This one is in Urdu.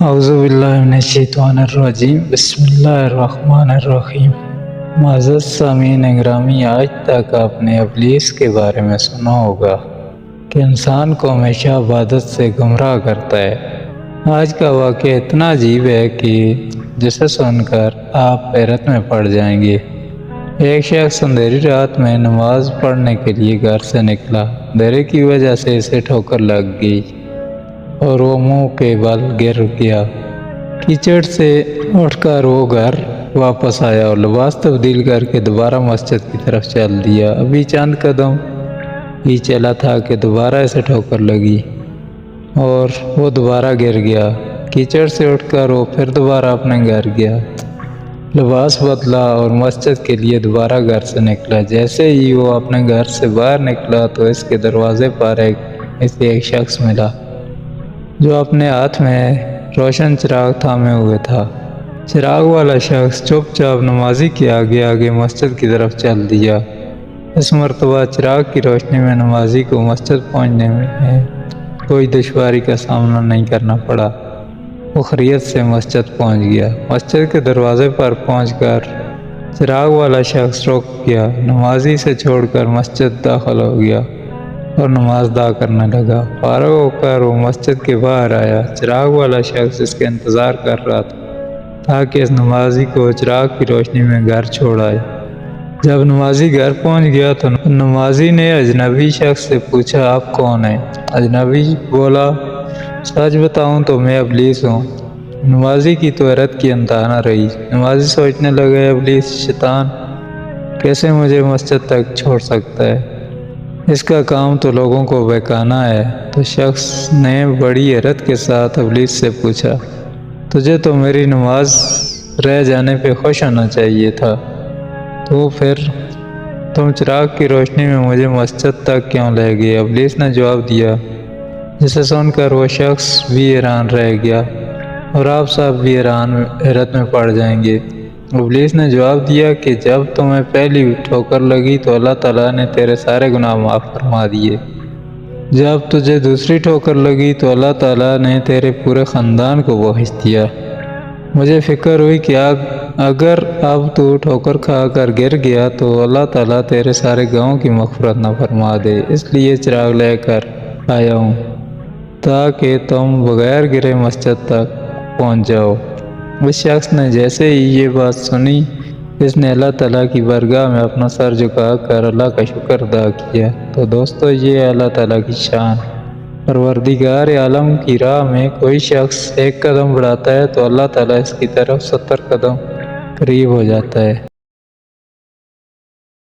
اعوذ باللہ من الشیطان الرجیم، بسم اللہ الرحمن الرحیم۔ معزز سامعین گرامی، آج تک آپ نے ابلیس کے بارے میں سنا ہوگا کہ انسان کو ہمیشہ عبادت سے گمراہ کرتا ہے۔ آج کا واقعہ اتنا عجیب ہے کہ جسے سن کر آپ حیرت میں پڑ جائیں گے۔ ایک شخص اندھیری رات میں نماز پڑھنے کے لیے گھر سے نکلا۔ اندھیرے کی وجہ سے اسے ٹھوکر لگ گئی اور وہ منہ کے بل گر گیا۔ کیچڑ سے اٹھ کر وہ گھر واپس آیا اور لباس تبدیل کر کے دوبارہ مسجد کی طرف چل دیا۔ ابھی چند قدم ہی چلا تھا کہ دوبارہ اسے ٹھوکر لگی اور وہ دوبارہ گر گیا۔ کیچڑ سے اٹھ کر وہ پھر دوبارہ اپنے گھر گیا، لباس بدلا اور مسجد کے لیے دوبارہ گھر سے نکلا۔ جیسے ہی وہ اپنے گھر سے باہر نکلا تو اس کے دروازے پر اسے ایک شخص ملا جو اپنے ہاتھ میں روشن چراغ تھامے ہوئے تھا۔ چراغ والا شخص چپ چاپ نمازی کے آگے آگے مسجد کی طرف چل دیا۔ اس مرتبہ چراغ کی روشنی میں نمازی کو مسجد پہنچنے میں کوئی دشواری کا سامنا نہیں کرنا پڑا۔ وہ خیریت سے مسجد پہنچ گیا۔ مسجد کے دروازے پر پہنچ کر چراغ والا شخص رک گیا۔ نمازی سے چھوڑ کر مسجد داخل ہو گیا اور نماز ادا کرنے لگا۔ فارغ ہو کر وہ مسجد کے باہر آیا۔ چراغ والا شخص اس کے انتظار کر رہا تھا تاکہ اس نمازی کو چراغ کی روشنی میں گھر چھوڑ آئے۔ جب نمازی گھر پہنچ گیا تو نمازی نے اجنبی شخص سے پوچھا، آپ کون ہیں؟ اجنبی بولا، سچ بتاؤں تو میں ابلیس ہوں۔ نمازی کی تو حیرت کی انتہا نہ رہی۔ نمازی سوچنے لگا، ابلیس شیطان کیسے مجھے مسجد تک چھوڑ سکتا ہے؟ اس کا کام تو لوگوں کو بہکانا ہے۔ تو شخص نے بڑی حیرت کے ساتھ ابلیس سے پوچھا، تجھے تو میری نماز رہ جانے پہ خوش ہونا چاہیے تھا، تو پھر تم چراغ کی روشنی میں مجھے مسجد تک کیوں لے گئے؟ ابلیس نے جواب دیا، جسے سن کر وہ شخص بھی حیران رہ گیا اور آپ سب بھی حیرت میں پڑ جائیں گے۔ ابلیس نے جواب دیا کہ جب تمہیں پہلی ٹھوکر لگی تو اللہ تعالیٰ نے تیرے سارے گناہ معاف فرما دیے۔ جب تجھے دوسری ٹھوکر لگی تو اللہ تعالیٰ نے تیرے پورے خاندان کو بخش دیا۔ مجھے فکر ہوئی کہ اگر اب تو ٹھوکر کھا کر گر گیا تو اللہ تعالیٰ تیرے سارے گناہوں کی مغفرت نہ فرما دے، اس لیے چراغ لے کر آیا ہوں تاکہ تم بغیر گرے مسجد تک پہنچ جاؤ۔ اس شخص نے جیسے ہی یہ بات سنی، اس نے اللہ تعالیٰ کی بارگاہ میں اپنا سر جھکا کر اللہ کا شکر ادا کیا۔ تو دوستو، یہ ہے اللہ تعالیٰ کی شان۔ پروردگار عالم کی راہ میں کوئی شخص ایک قدم بڑھاتا ہے تو اللہ تعالیٰ اس کی طرف 70 قدم قریب ہو جاتا ہے۔